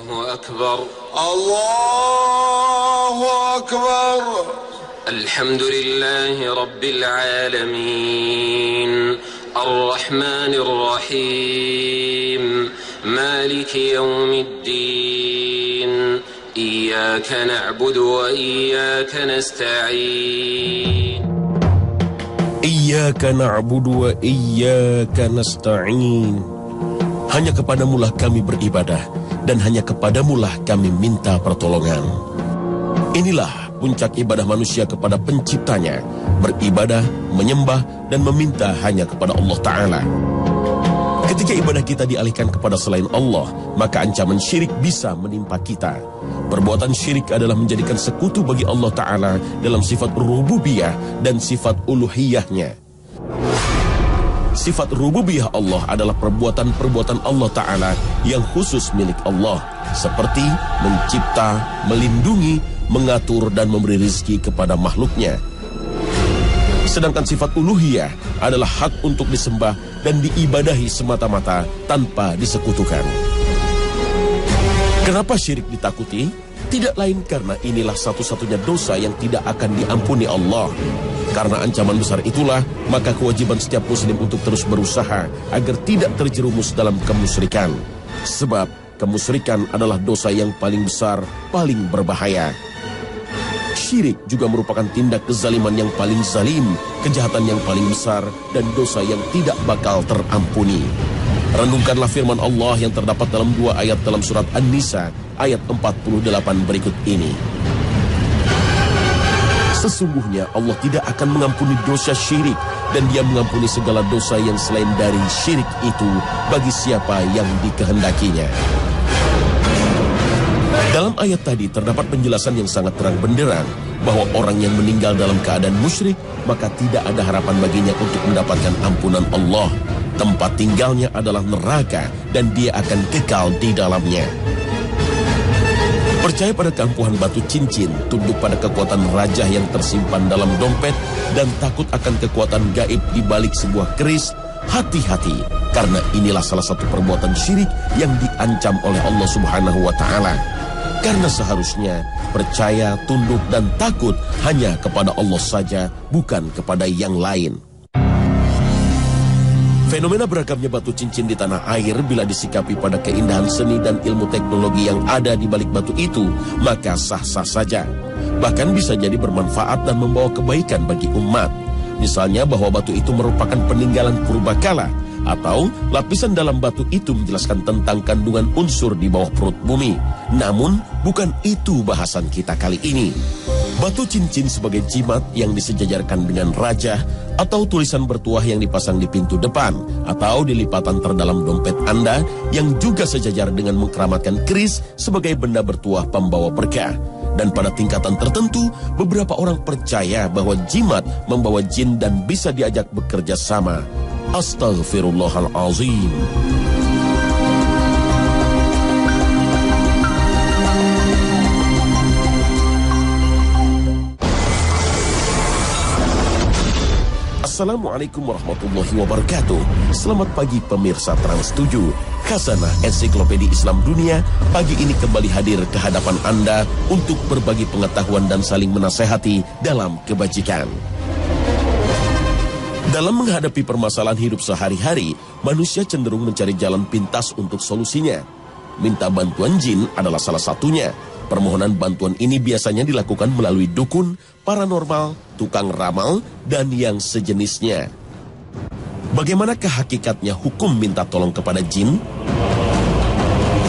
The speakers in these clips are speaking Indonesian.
الله أكبر الله أكبر. الحمد لله رب العالمين الرحمن الرحيم مالك يوم الدين إياك نعبد وإياك نستعين Iyyaka na'budu wa iyyaka nasta'in. Hanya kepadamulah kami beribadah dan hanya kepadamulah kami minta pertolongan. Inilah puncak ibadah manusia kepada penciptanya, beribadah, menyembah dan meminta hanya kepada Allah Ta'ala. Ketika ibadah kita dialihkan kepada selain Allah, maka ancaman syirik bisa menimpa kita. Perbuatan syirik adalah menjadikan sekutu bagi Allah Ta'ala dalam sifat rububiyah dan sifat uluhiyahnya. Sifat rububiyah Allah adalah perbuatan-perbuatan Allah Ta'ala yang khusus milik Allah, seperti mencipta, melindungi, mengatur dan memberi rezeki kepada makhluknya. Sedangkan sifat uluhiyah adalah hak untuk disembah dan diibadahi semata-mata tanpa disekutukan. Kenapa syirik ditakuti? Tidak lain karena inilah satu-satunya dosa yang tidak akan diampuni Allah. Karena ancaman besar itulah, maka kewajiban setiap muslim untuk terus berusaha agar tidak terjerumus dalam kemusyrikan. Sebab kemusyrikan adalah dosa yang paling besar, paling berbahaya. Syirik juga merupakan tindak kezaliman yang paling zalim, kejahatan yang paling besar, dan dosa yang tidak bakal terampuni. Renungkanlah firman Allah yang terdapat dalam 2 ayat dalam surat An-Nisa, ayat 48 berikut ini. Sesungguhnya Allah tidak akan mengampuni dosa syirik, dan Dia mengampuni segala dosa yang selain dari syirik itu bagi siapa yang dikehendakinya. Dalam ayat tadi terdapat penjelasan yang sangat terang benderang bahwa orang yang meninggal dalam keadaan musyrik maka tidak ada harapan baginya untuk mendapatkan ampunan Allah. Tempat tinggalnya adalah neraka dan dia akan kekal di dalamnya. Percaya pada keampuhan batu cincin, tunduk pada kekuatan rajah yang tersimpan dalam dompet, dan takut akan kekuatan gaib di balik sebuah keris, hati-hati, karena inilah salah satu perbuatan syirik yang diancam oleh Allah Subhanahu wa Ta'ala. Karena seharusnya percaya, tunduk, dan takut hanya kepada Allah saja, bukan kepada yang lain. Fenomena beragamnya batu cincin di tanah air bila disikapi pada keindahan seni dan ilmu teknologi yang ada di balik batu itu, maka sah-sah saja. Bahkan bisa jadi bermanfaat dan membawa kebaikan bagi umat. Misalnya bahwa batu itu merupakan peninggalan purbakala, atau lapisan dalam batu itu menjelaskan tentang kandungan unsur di bawah perut bumi. Namun, bukan itu bahasan kita kali ini. Batu cincin sebagai jimat yang disejajarkan dengan raja, atau tulisan bertuah yang dipasang di pintu depan, atau di lipatan terdalam dompet Anda yang juga sejajar dengan mengkeramatkan keris sebagai benda bertuah pembawa berkah. Dan pada tingkatan tertentu, beberapa orang percaya bahwa jimat membawa jin dan bisa diajak bekerja sama. Astaghfirullahalazim. Assalamualaikum warahmatullahi wabarakatuh. Selamat pagi pemirsa Trans 7. Khazanah Ensiklopedia Islam Dunia pagi ini kembali hadir ke hadapan Anda untuk berbagi pengetahuan dan saling menasehati dalam kebajikan. Dalam menghadapi permasalahan hidup sehari-hari, manusia cenderung mencari jalan pintas untuk solusinya. Minta bantuan jin adalah salah satunya. Permohonan bantuan ini biasanya dilakukan melalui dukun, paranormal, tukang ramal, dan yang sejenisnya. Bagaimanakah hakikatnya hukum minta tolong kepada jin?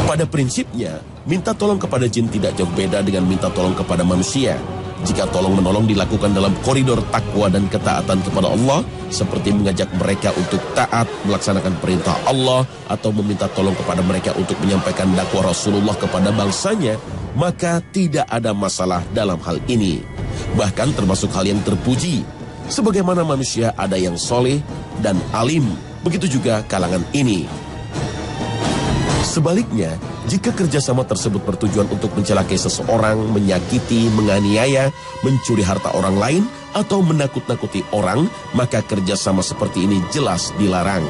Pada prinsipnya, minta tolong kepada jin tidak jauh beda dengan minta tolong kepada manusia. Jika tolong-menolong dilakukan dalam koridor takwa dan ketaatan kepada Allah, seperti mengajak mereka untuk taat, melaksanakan perintah Allah, atau meminta tolong kepada mereka untuk menyampaikan dakwah Rasulullah kepada bangsanya, maka tidak ada masalah dalam hal ini. Bahkan termasuk hal yang terpuji. Sebagaimana manusia ada yang soleh dan alim, begitu juga kalangan ini. Sebaliknya, jika kerjasama tersebut bertujuan untuk mencelakai seseorang, menyakiti, menganiaya, mencuri harta orang lain, atau menakut-nakuti orang, maka kerjasama seperti ini jelas dilarang.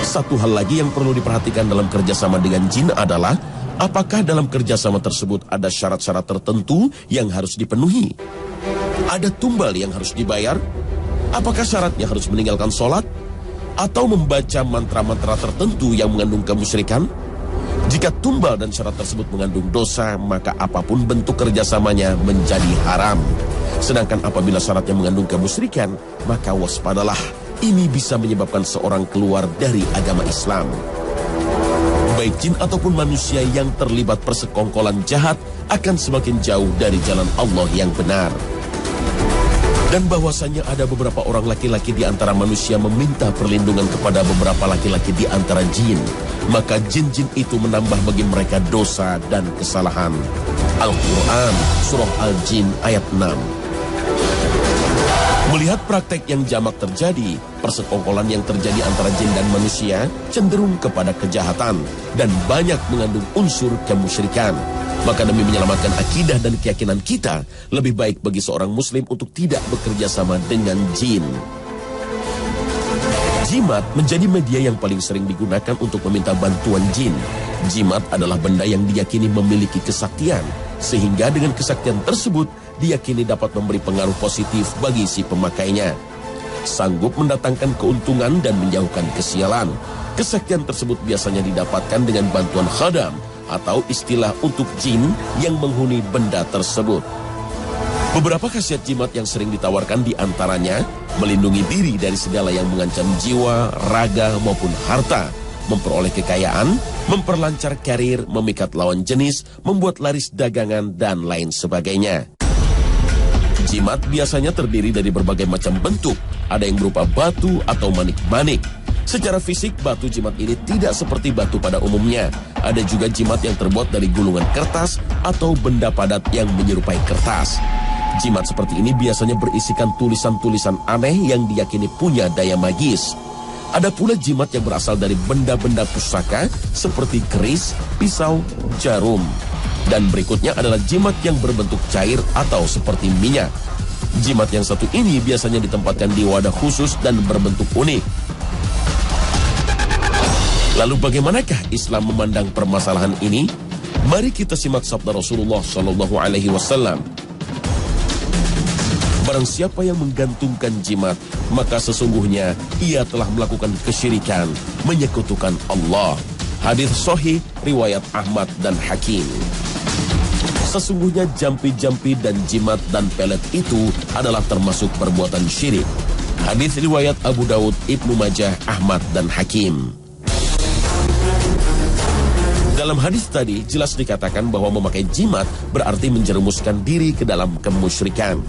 Satu hal lagi yang perlu diperhatikan dalam kerjasama dengan jin adalah Apakah dalam kerjasama tersebut ada syarat-syarat tertentu yang harus dipenuhi? Ada tumbal yang harus dibayar? Apakah syaratnya harus meninggalkan sholat? Atau membaca mantra-mantra tertentu yang mengandung kemusyrikan? Jika tumbal dan syarat tersebut mengandung dosa, maka apapun bentuk kerjasamanya menjadi haram. Sedangkan apabila syaratnya mengandung kemusyrikan, maka waspadalah, ini bisa menyebabkan seorang keluar dari agama Islam. Baik jin ataupun manusia yang terlibat persekongkolan jahat akan semakin jauh dari jalan Allah yang benar. Dan bahwasanya ada beberapa orang laki-laki di antara manusia meminta perlindungan kepada beberapa laki-laki di antara jin, maka jin-jin itu menambah bagi mereka dosa dan kesalahan. Al-Quran, Surah Al-Jin ayat 6. Melihat praktek yang jamak terjadi, persekongkolan yang terjadi antara jin dan manusia cenderung kepada kejahatan dan banyak mengandung unsur kemusyrikan. Maka demi menyelamatkan akidah dan keyakinan kita, lebih baik bagi seorang muslim untuk tidak bekerja sama dengan jin. Jimat menjadi media yang paling sering digunakan untuk meminta bantuan jin. Jimat adalah benda yang diyakini memiliki kesaktian, sehingga dengan kesaktian tersebut diyakini dapat memberi pengaruh positif bagi si pemakainya. Sanggup mendatangkan keuntungan dan menjauhkan kesialan. Kesaktian tersebut biasanya didapatkan dengan bantuan khadam, atau istilah untuk jin yang menghuni benda tersebut. Beberapa khasiat jimat yang sering ditawarkan di antaranya melindungi diri dari segala yang mengancam jiwa, raga maupun harta, memperoleh kekayaan, memperlancar karir, memikat lawan jenis, membuat laris dagangan, dan lain sebagainya. Jimat biasanya terdiri dari berbagai macam bentuk, ada yang berupa batu atau manik-manik. Secara fisik, batu jimat ini tidak seperti batu pada umumnya. Ada juga jimat yang terbuat dari gulungan kertas atau benda padat yang menyerupai kertas. Jimat seperti ini biasanya berisikan tulisan-tulisan aneh yang diyakini punya daya magis. Ada pula jimat yang berasal dari benda-benda pusaka seperti keris, pisau, jarum. Dan berikutnya adalah jimat yang berbentuk cair atau seperti minyak. Jimat yang satu ini biasanya ditempatkan di wadah khusus dan berbentuk unik. Lalu bagaimanakah Islam memandang permasalahan ini? Mari kita simak sabda Rasulullah SAW. Barang siapa yang menggantungkan jimat, maka sesungguhnya ia telah melakukan kesyirikan, menyekutukan Allah. Hadis sahih riwayat Ahmad dan Hakim. Sesungguhnya jampi-jampi dan jimat dan pelet itu adalah termasuk perbuatan syirik. Hadis riwayat Abu Daud, Ibnu Majah, Ahmad dan Hakim. Dalam hadis tadi jelas dikatakan bahwa memakai jimat berarti menjerumuskan diri ke dalam kemusyrikan.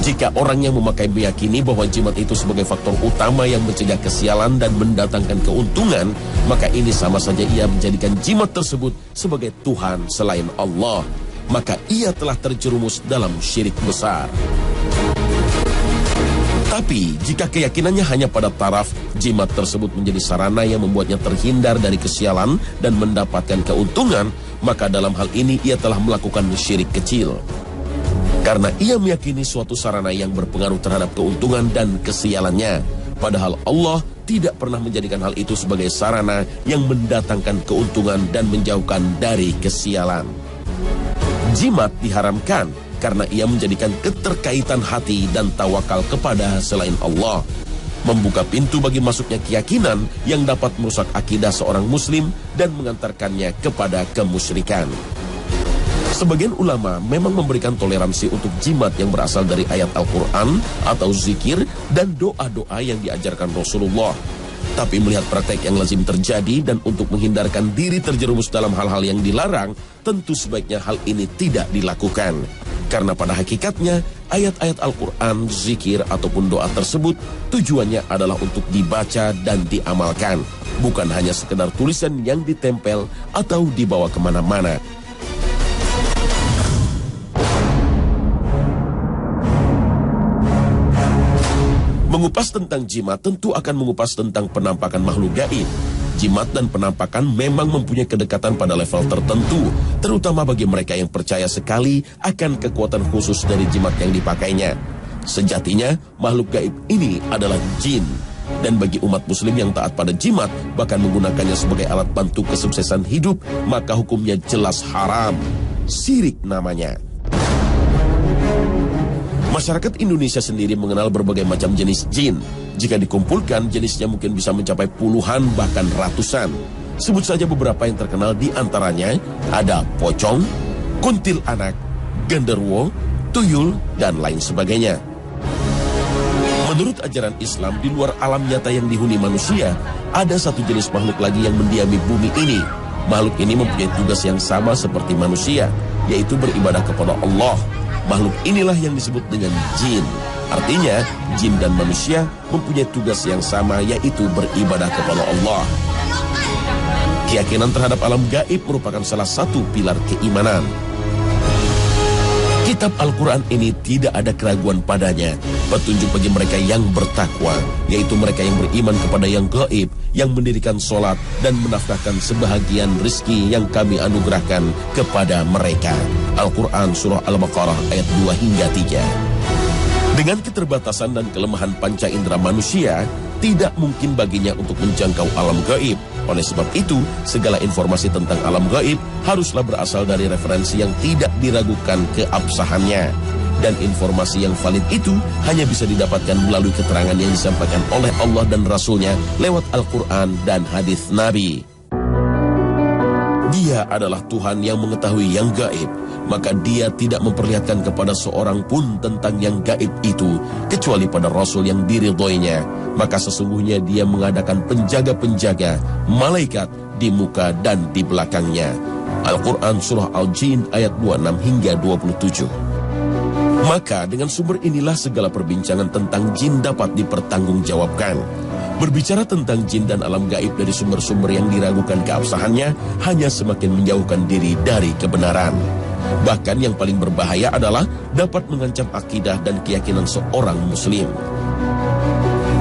Jika orang yang memakai meyakini bahwa jimat itu sebagai faktor utama yang mencegah kesialan dan mendatangkan keuntungan, maka ini sama saja ia menjadikan jimat tersebut sebagai Tuhan selain Allah. Maka ia telah terjerumus dalam syirik besar. Tapi, jika keyakinannya hanya pada taraf, jimat tersebut menjadi sarana yang membuatnya terhindar dari kesialan dan mendapatkan keuntungan, maka dalam hal ini ia telah melakukan syirik kecil. Karena ia meyakini suatu sarana yang berpengaruh terhadap keuntungan dan kesialannya. Padahal Allah tidak pernah menjadikan hal itu sebagai sarana yang mendatangkan keuntungan dan menjauhkan dari kesialan. Jimat diharamkan karena ia menjadikan keterkaitan hati dan tawakal kepada selain Allah, membuka pintu bagi masuknya keyakinan yang dapat merusak akidah seorang muslim dan mengantarkannya kepada kemusyrikan. Sebagian ulama memang memberikan toleransi untuk jimat yang berasal dari ayat Al-Quran atau zikir dan doa-doa yang diajarkan Rasulullah. Tapi melihat praktek yang lazim terjadi dan untuk menghindarkan diri terjerumus dalam hal-hal yang dilarang, tentu sebaiknya hal ini tidak dilakukan. Karena pada hakikatnya, ayat-ayat Al-Quran, zikir, ataupun doa tersebut tujuannya adalah untuk dibaca dan diamalkan. Bukan hanya sekedar tulisan yang ditempel atau dibawa kemana-mana. Mengupas tentang jimat tentu akan mengupas tentang penampakan makhluk gaib. Jimat dan penampakan memang mempunyai kedekatan pada level tertentu, terutama bagi mereka yang percaya sekali akan kekuatan khusus dari jimat yang dipakainya. Sejatinya, makhluk gaib ini adalah jin. Dan bagi umat muslim yang taat pada jimat, bahkan menggunakannya sebagai alat bantu kesuksesan hidup, maka hukumnya jelas haram. Syirik namanya. Masyarakat Indonesia sendiri mengenal berbagai macam jenis jin. Jika dikumpulkan, jenisnya mungkin bisa mencapai puluhan bahkan ratusan. Sebut saja beberapa yang terkenal, di antaranya ada pocong, kuntilanak, genderuwo, tuyul, dan lain sebagainya. Menurut ajaran Islam, di luar alam nyata yang dihuni manusia, ada satu jenis makhluk lagi yang mendiami bumi ini. Makhluk ini mempunyai tugas yang sama seperti manusia, yaitu beribadah kepada Allah. Makhluk inilah yang disebut dengan jin. Artinya, jin dan manusia mempunyai tugas yang sama, yaitu beribadah kepada Allah. Keyakinan terhadap alam gaib merupakan salah satu pilar keimanan. Kitab Al-Quran ini tidak ada keraguan padanya, petunjuk bagi mereka yang bertakwa, yaitu mereka yang beriman kepada yang gaib, yang mendirikan sholat dan menafkahkan sebahagian rizki yang kami anugerahkan kepada mereka. Al-Quran Surah Al-Baqarah ayat 2 hingga 3. Dengan keterbatasan dan kelemahan panca indera manusia, tidak mungkin baginya untuk menjangkau alam gaib. Oleh sebab itu, segala informasi tentang alam gaib haruslah berasal dari referensi yang tidak diragukan keabsahannya. Dan informasi yang valid itu hanya bisa didapatkan melalui keterangan yang disampaikan oleh Allah dan Rasul-Nya lewat Al-Quran dan hadis Nabi. Dia adalah Tuhan yang mengetahui yang gaib, maka dia tidak memperlihatkan kepada seorang pun tentang yang gaib itu, kecuali pada Rasul yang diridhoinya. Maka sesungguhnya dia mengadakan penjaga-penjaga, malaikat di muka dan di belakangnya. Al-Quran Surah Al-Jin ayat 26 hingga 27. Maka dengan sumber inilah segala perbincangan tentang jin dapat dipertanggungjawabkan. Berbicara tentang jin dan alam gaib dari sumber-sumber yang diragukan keabsahannya hanya semakin menjauhkan diri dari kebenaran. Bahkan yang paling berbahaya adalah dapat mengancam akidah dan keyakinan seorang muslim.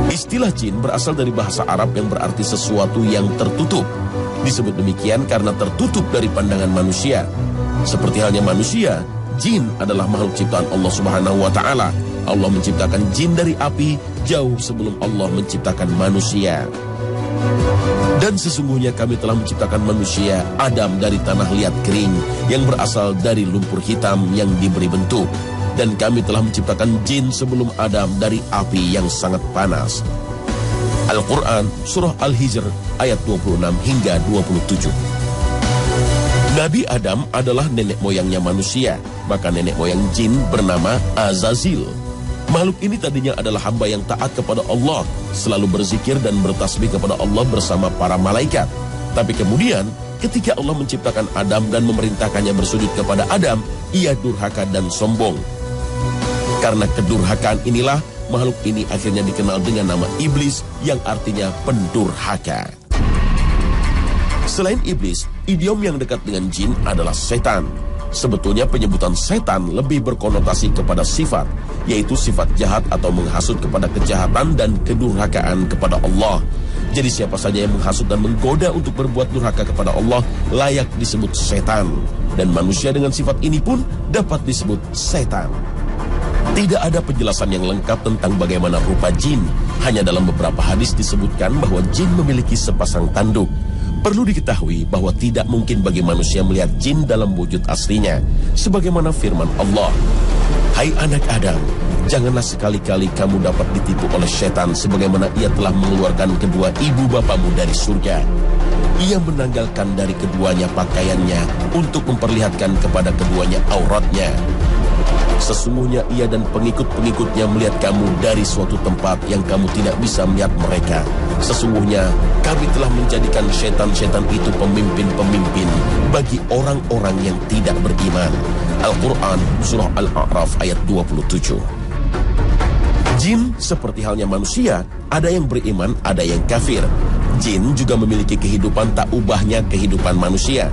Istilah jin berasal dari bahasa Arab yang berarti sesuatu yang tertutup. Disebut demikian karena tertutup dari pandangan manusia. Seperti halnya manusia, jin adalah makhluk ciptaan Allah Subhanahu wa Ta'ala. Allah menciptakan jin dari api jauh sebelum Allah menciptakan manusia. Dan sesungguhnya kami telah menciptakan manusia Adam dari tanah liat kering yang berasal dari lumpur hitam yang diberi bentuk. Dan kami telah menciptakan jin sebelum Adam dari api yang sangat panas. Al-Quran Surah Al-Hijr ayat 26 hingga 27. Nabi Adam adalah nenek moyangnya manusia, maka nenek moyang jin bernama Azazil. Makhluk ini tadinya adalah hamba yang taat kepada Allah, selalu berzikir dan bertasbih kepada Allah bersama para malaikat. Tapi kemudian, ketika Allah menciptakan Adam dan memerintahkannya bersujud kepada Adam, ia durhaka dan sombong. Karena kedurhakaan inilah, makhluk ini akhirnya dikenal dengan nama iblis yang artinya pendurhaka. Selain iblis, idiom yang dekat dengan jin adalah setan. Sebetulnya penyebutan setan lebih berkonotasi kepada sifat, yaitu sifat jahat atau menghasut kepada kejahatan dan kedurhakaan kepada Allah. Jadi siapa saja yang menghasut dan menggoda untuk berbuat durhaka kepada Allah layak disebut setan. Dan manusia dengan sifat ini pun dapat disebut setan. Tidak ada penjelasan yang lengkap tentang bagaimana rupa jin. Hanya dalam beberapa hadis disebutkan bahwa jin memiliki sepasang tanduk. Perlu diketahui bahwa tidak mungkin bagi manusia melihat jin dalam wujud aslinya. Sebagaimana firman Allah, "Hai anak Adam, janganlah sekali-kali kamu dapat ditipu oleh setan sebagaimana ia telah mengeluarkan kedua ibu bapamu dari surga. Ia menanggalkan dari keduanya pakaiannya untuk memperlihatkan kepada keduanya auratnya. Sesungguhnya ia dan pengikut-pengikutnya melihat kamu dari suatu tempat yang kamu tidak bisa melihat mereka. Sesungguhnya kami telah menjadikan setan-setan itu pemimpin-pemimpin bagi orang-orang yang tidak beriman." Al-Quran Surah Al-A'raf ayat 27. Jin seperti halnya manusia, ada yang beriman, ada yang kafir. Jin juga memiliki kehidupan tak ubahnya kehidupan manusia.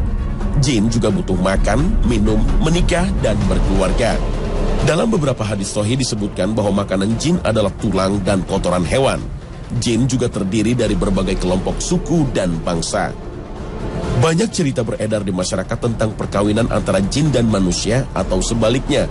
Jin juga butuh makan, minum, menikah, dan berkeluarga. Dalam beberapa hadis sahih disebutkan bahwa makanan jin adalah tulang dan kotoran hewan. Jin juga terdiri dari berbagai kelompok suku dan bangsa. Banyak cerita beredar di masyarakat tentang perkawinan antara jin dan manusia atau sebaliknya.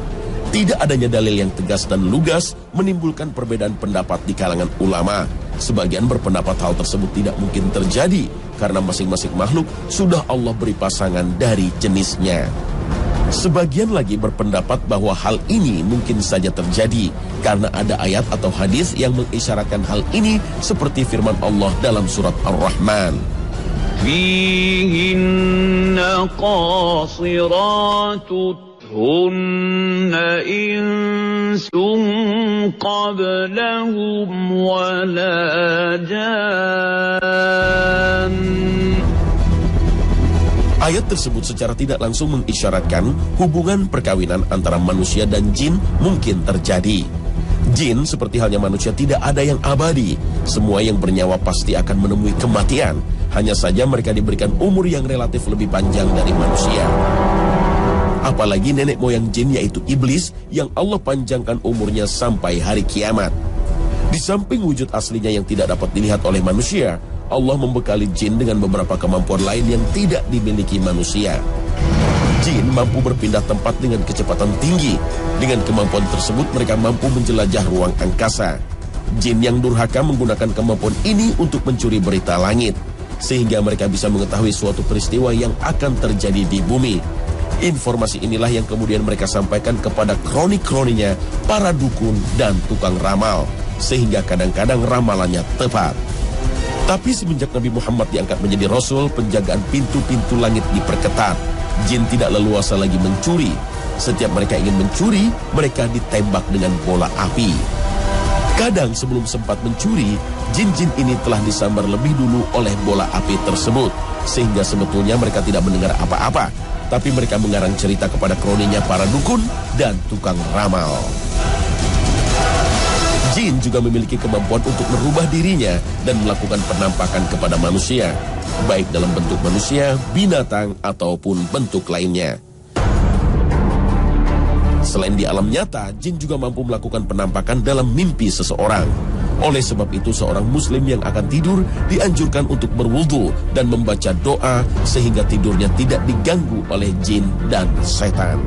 Tidak adanya dalil yang tegas dan lugas menimbulkan perbedaan pendapat di kalangan ulama. Sebagian berpendapat hal tersebut tidak mungkin terjadi karena masing-masing makhluk sudah Allah beri pasangan dari jenisnya. Sebagian lagi berpendapat bahwa hal ini mungkin saja terjadi karena ada ayat atau hadis yang mengisyaratkan hal ini seperti firman Allah dalam surat Ar-Rahman. Fihinna qasiratut hunna insum qablahum wala jan. Ayat tersebut secara tidak langsung mengisyaratkan hubungan perkawinan antara manusia dan jin mungkin terjadi. Jin seperti halnya manusia tidak ada yang abadi. Semua yang bernyawa pasti akan menemui kematian. Hanya saja mereka diberikan umur yang relatif lebih panjang dari manusia. Apalagi nenek moyang jin yaitu iblis yang Allah panjangkan umurnya sampai hari kiamat. Di samping wujud aslinya yang tidak dapat dilihat oleh manusia, Allah membekali jin dengan beberapa kemampuan lain yang tidak dimiliki manusia. Jin mampu berpindah tempat dengan kecepatan tinggi. Dengan kemampuan tersebut mereka mampu menjelajah ruang angkasa. Jin yang durhaka menggunakan kemampuan ini untuk mencuri berita langit, sehingga mereka bisa mengetahui suatu peristiwa yang akan terjadi di bumi. Informasi inilah yang kemudian mereka sampaikan kepada kroni-kroninya, para dukun dan tukang ramal, sehingga kadang-kadang ramalannya tepat. Tapi semenjak Nabi Muhammad diangkat menjadi Rasul, penjagaan pintu-pintu langit diperketat. Jin tidak leluasa lagi mencuri. Setiap mereka ingin mencuri, mereka ditembak dengan bola api. Kadang sebelum sempat mencuri, jin-jin ini telah disambar lebih dulu oleh bola api tersebut, sehingga sebetulnya mereka tidak mendengar apa-apa. Tapi mereka mengarang cerita kepada kroninya para dukun dan tukang ramal. Jin juga memiliki kemampuan untuk merubah dirinya dan melakukan penampakan kepada manusia, baik dalam bentuk manusia, binatang, ataupun bentuk lainnya. Selain di alam nyata, jin juga mampu melakukan penampakan dalam mimpi seseorang. Oleh sebab itu, seorang muslim yang akan tidur dianjurkan untuk berwudu dan membaca doa sehingga tidurnya tidak diganggu oleh jin dan setan.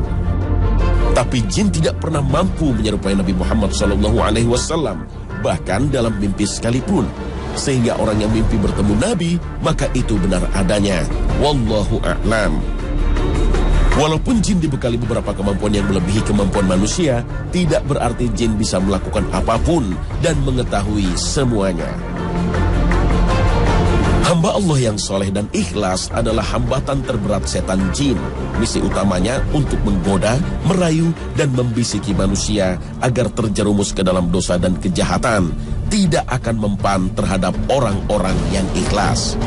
Tapi jin tidak pernah mampu menyerupai Nabi Muhammad SAW, bahkan dalam mimpi sekalipun. Sehingga orang yang mimpi bertemu Nabi, maka itu benar adanya. Wallahu a'lam. Walaupun jin dibekali beberapa kemampuan yang melebihi kemampuan manusia, tidak berarti jin bisa melakukan apapun dan mengetahui semuanya. Hamba Allah yang soleh dan ikhlas adalah hambatan terberat setan jin. Misi utamanya untuk menggoda, merayu, dan membisiki manusia agar terjerumus ke dalam dosa dan kejahatan. Tidak akan mempan terhadap orang-orang yang ikhlas.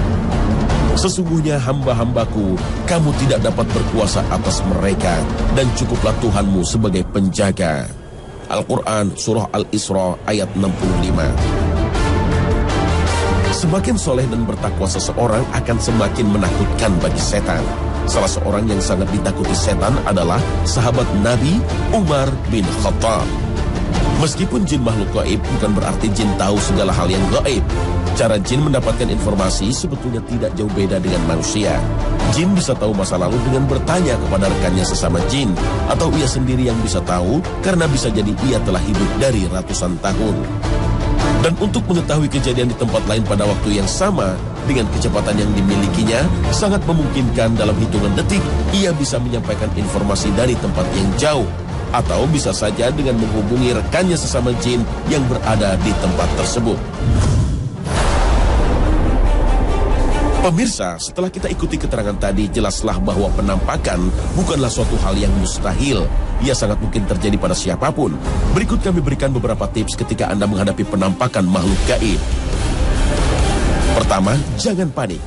Sesungguhnya hamba-hambaku, kamu tidak dapat berkuasa atas mereka, dan cukuplah Tuhanmu sebagai penjaga. Al-Quran Surah Al-Isra ayat 65. Semakin soleh dan bertakwa seseorang akan semakin menakutkan bagi setan. Salah seorang yang sangat ditakuti setan adalah sahabat Nabi Umar bin Khattab. Meskipun jin makhluk gaib, bukan berarti jin tahu segala hal yang gaib. Cara jin mendapatkan informasi sebetulnya tidak jauh beda dengan manusia. Jin bisa tahu masa lalu dengan bertanya kepada rekannya sesama jin, atau ia sendiri yang bisa tahu karena bisa jadi ia telah hidup dari ratusan tahun. Dan untuk mengetahui kejadian di tempat lain pada waktu yang sama dengan kecepatan yang dimilikinya, sangat memungkinkan dalam hitungan detik ia bisa menyampaikan informasi dari tempat yang jauh, atau bisa saja dengan menghubungi rekannya sesama jin yang berada di tempat tersebut. Pemirsa, setelah kita ikuti keterangan tadi, jelaslah bahwa penampakan bukanlah suatu hal yang mustahil. Ia sangat mungkin terjadi pada siapapun. Berikut kami berikan beberapa tips ketika Anda menghadapi penampakan makhluk gaib. Pertama, jangan panik.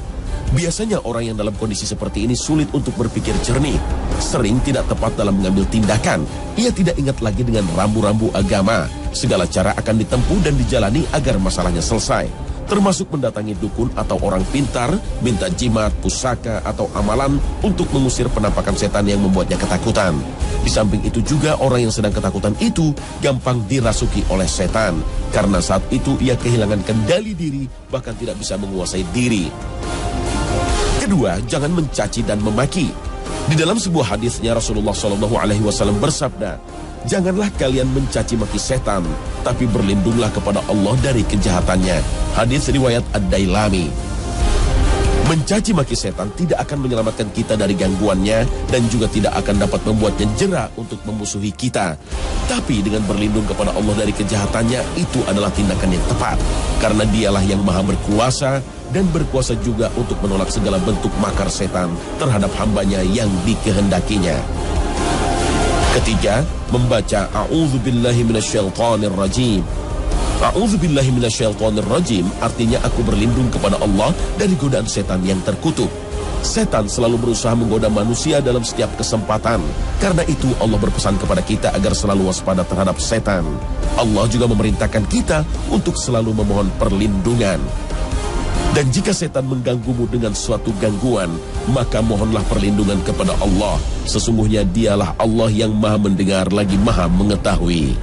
Biasanya orang yang dalam kondisi seperti ini sulit untuk berpikir jernih. Sering tidak tepat dalam mengambil tindakan. Ia tidak ingat lagi dengan rambu-rambu agama. Segala cara akan ditempuh dan dijalani agar masalahnya selesai. Termasuk mendatangi dukun atau orang pintar, minta jimat, pusaka, atau amalan untuk mengusir penampakan setan yang membuatnya ketakutan. Di samping itu juga orang yang sedang ketakutan itu gampang dirasuki oleh setan. Karena saat itu ia kehilangan kendali diri, bahkan tidak bisa menguasai diri. Kedua, jangan mencaci dan memaki. Di dalam sebuah hadisnya Rasulullah SAW bersabda, Janganlah kalian mencaci maki setan, tapi berlindunglah kepada Allah dari kejahatannya. Hadis riwayat Ad-Dailami. Mencaci maki setan tidak akan menyelamatkan kita dari gangguannya dan juga tidak akan dapat membuatnya jera untuk memusuhi kita. Tapi dengan berlindung kepada Allah dari kejahatannya, itu adalah tindakan yang tepat. Karena dialah yang maha berkuasa dan berkuasa juga untuk menolak segala bentuk makar setan terhadap hambanya yang dikehendakinya. Ketiga, membaca A'udzubillahi minasyaitonirrajim. A'udzubillahi minasyaitonirrajim artinya aku berlindung kepada Allah dari godaan setan yang terkutuk. Setan selalu berusaha menggoda manusia dalam setiap kesempatan. Karena itu Allah berpesan kepada kita agar selalu waspada terhadap setan. Allah juga memerintahkan kita untuk selalu memohon perlindungan. Dan jika setan mengganggumu dengan suatu gangguan, maka mohonlah perlindungan kepada Allah. Sesungguhnya dialah Allah yang maha mendengar lagi maha mengetahui.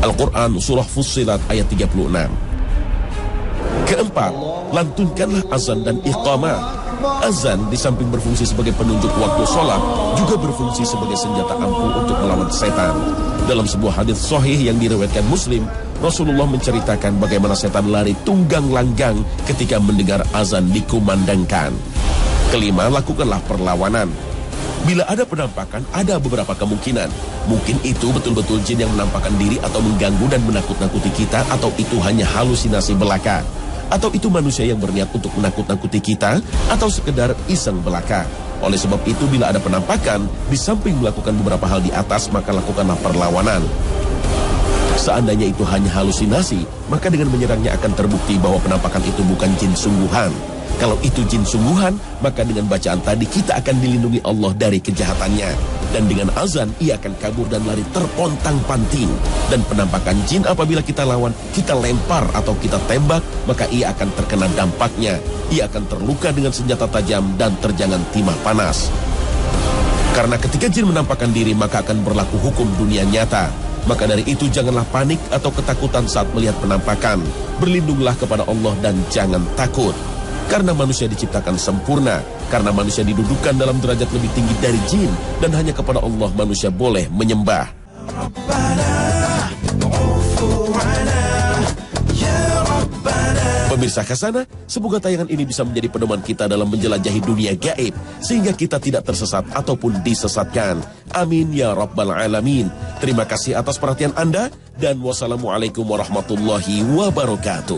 Al-Quran Surah Fussilat ayat 36. Keempat, lantunkanlah azan dan iqamah. Azan di samping berfungsi sebagai penunjuk waktu sholat, juga berfungsi sebagai senjata ampuh untuk melawan setan. Dalam sebuah hadis sahih yang diriwayatkan Muslim, Rasulullah menceritakan bagaimana setan lari tunggang langgang ketika mendengar azan dikumandangkan. Kelima, lakukanlah perlawanan. Bila ada penampakan, ada beberapa kemungkinan. Mungkin itu betul-betul jin yang menampakkan diri atau mengganggu dan menakut-nakuti kita, atau itu hanya halusinasi belaka. Atau itu manusia yang berniat untuk menakut-nakuti kita, atau sekedar iseng belaka. Oleh sebab itu, bila ada penampakan, di samping melakukan beberapa hal di atas, maka lakukanlah perlawanan. Seandainya itu hanya halusinasi, maka dengan menyerangnya akan terbukti bahwa penampakan itu bukan jin sungguhan. Kalau itu jin sungguhan, maka dengan bacaan tadi kita akan dilindungi Allah dari kejahatannya. Dan dengan azan, ia akan kabur dan lari terpontang-panting. Dan penampakan jin apabila kita lawan, kita lempar atau kita tembak, maka ia akan terkena dampaknya. Ia akan terluka dengan senjata tajam dan terjangan timah panas. Karena ketika jin menampakkan diri, maka akan berlaku hukum dunia nyata. Maka dari itu janganlah panik atau ketakutan saat melihat penampakan. Berlindunglah kepada Allah dan jangan takut. Karena manusia diciptakan sempurna. Karena manusia didudukan dalam derajat lebih tinggi dari jin. Dan hanya kepada Allah manusia boleh menyembah. Pemirsa Khazanah, semoga tayangan ini bisa menjadi pedoman kita dalam menjelajahi dunia gaib, sehingga kita tidak tersesat ataupun disesatkan. Amin ya Rabbal Alamin. Terima kasih atas perhatian Anda, dan wassalamualaikum warahmatullahi wabarakatuh.